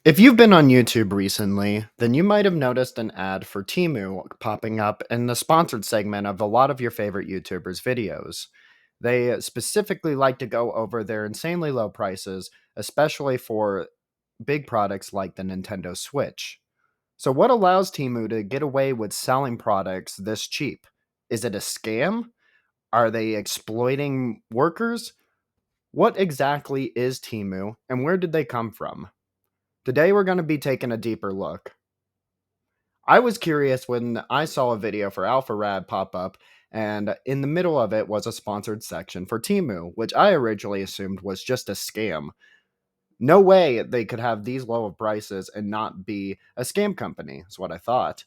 If you've been on YouTube recently, then you might have noticed an ad for TEMU popping up in the sponsored segment of a lot of your favorite YouTubers' videos. They specifically like to go over their insanely low prices, especially for big products like the Nintendo Switch. So, what allows TEMU to get away with selling products this cheap? Is it a scam? Are they exploiting workers? What exactly is TEMU and where did they come from? Today, we're going to be taking a deeper look. I was curious when I saw a video for AlphaRad pop up, and in the middle of it was a sponsored section for Temu, which I originally assumed was just a scam. No way they could have these low of prices and not be a scam company, is what I thought.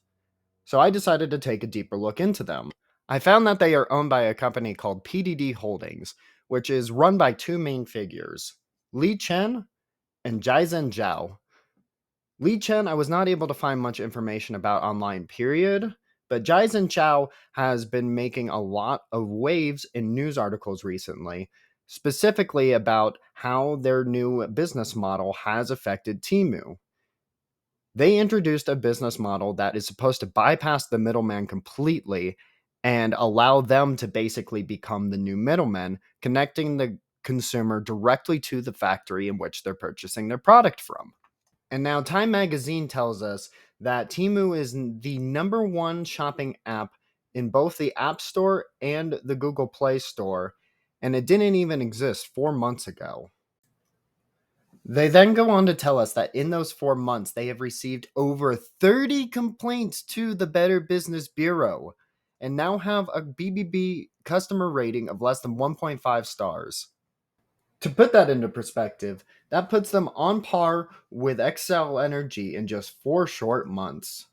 So I decided to take a deeper look into them. I found that they are owned by a company called PDD Holdings, which is run by two main figures, Li Chen and Jizen Zhao. Li Chen, I was not able to find much information about online, period. But Jizen Chao has been making a lot of waves in news articles recently, specifically about how their new business model has affected Temu. They introduced a business model that is supposed to bypass the middleman completely and allow them to basically become the new middlemen, connecting the consumer directly to the factory in which they're purchasing their product from. And now Time Magazine tells us that Temu is the number one shopping app in both the App Store and the Google Play Store, and it didn't even exist 4 months ago. They then go on to tell us that in those 4 months, they have received over 30 complaints to the Better Business Bureau and now have a BBB customer rating of less than 1.5 stars. To put that into perspective, that puts them on par with Excel Energy in just 4 short months.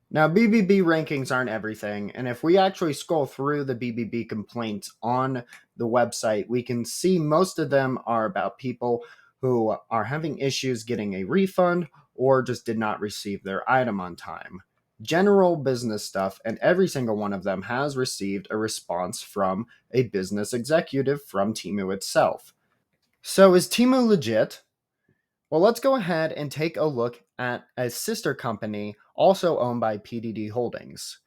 Now, BBB rankings aren't everything, and if we actually scroll through the BBB complaints on the website, we can see most of them are about people who are having issues getting a refund or just did not receive their item on time. General business stuff, and every single one of them has received a response from a business executive from Temu itself. So, is Temu legit? Well, let's go ahead and take a look at a sister company also owned by PDD Holdings.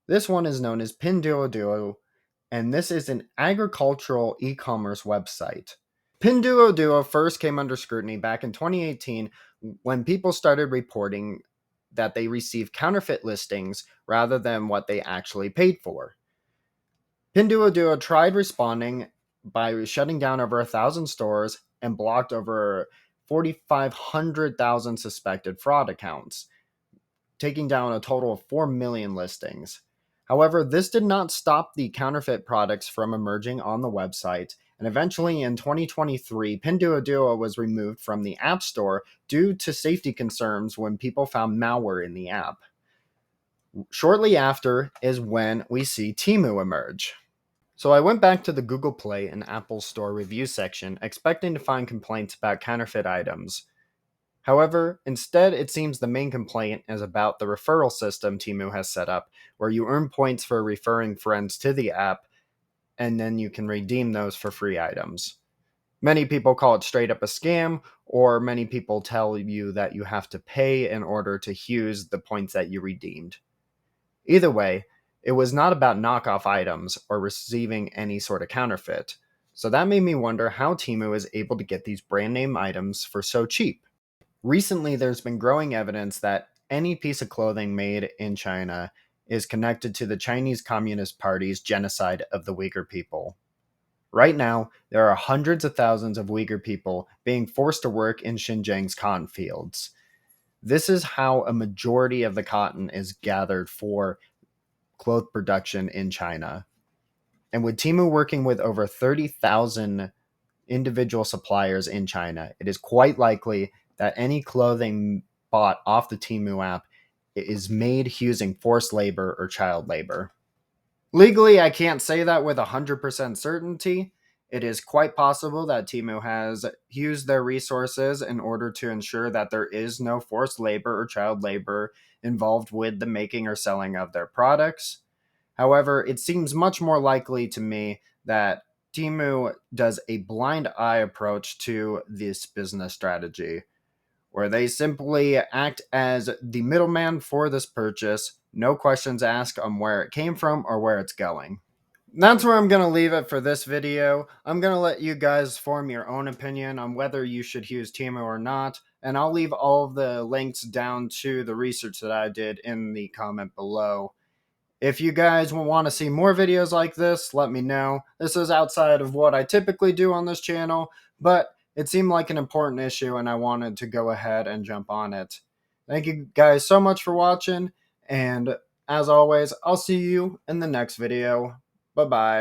This one is known as Pinduoduo, and this is an agricultural e-commerce website. Pinduoduo first came under scrutiny back in 2018 when people started reporting that they received counterfeit listings rather than what they actually paid for. Pinduoduo tried responding by shutting down over 1,000 stores and blocked over 4,500,000 suspected fraud accounts, taking down a total of 4 million listings. However, this did not stop the counterfeit products from emerging on the website, and eventually in 2023, Pinduoduo was removed from the App Store due to safety concerns when people found malware in the app. Shortly after is when we see Temu emerge. So I went back to the Google Play and Apple Store review section, expecting to find complaints about counterfeit items. However, instead, it seems the main complaint is about the referral system Temu has set up, where you earn points for referring friends to the app, and then you can redeem those for free items. Many people call it straight up a scam, or many people tell you that you have to pay in order to use the points that you redeemed. Either way, it was not about knockoff items or receiving any sort of counterfeit. So that made me wonder how Temu is able to get these brand name items for so cheap. Recently, there's been growing evidence that any piece of clothing made in China is connected to the Chinese Communist Party's genocide of the Uyghur people. Right now, there are hundreds of thousands of Uyghur people being forced to work in Xinjiang's cotton fields. This is how a majority of the cotton is gathered for cloth production in China. And with Temu working with over 30,000 individual suppliers in China, it is quite likely that any clothing bought off the Temu app is made using forced labor or child labor. Legally, I can't say that with 100% certainty. It is quite possible that Temu has used their resources in order to ensure that there is no forced labor or child labor involved with the making or selling of their products. However, it seems much more likely to me that TEMU does a blind eye approach to this business strategy, where they simply act as the middleman for this purchase, no questions asked on where it came from or where it's going. That's where I'm going to leave it for this video. I'm going to let you guys form your own opinion on whether you should use TEMU or not, and I'll leave all of the links down to the research that I did in the comment below. If you guys want to see more videos like this, let me know. This is outside of what I typically do on this channel, but it seemed like an important issue and I wanted to go ahead and jump on it. Thank you guys so much for watching, and as always, I'll see you in the next video. Bye-bye.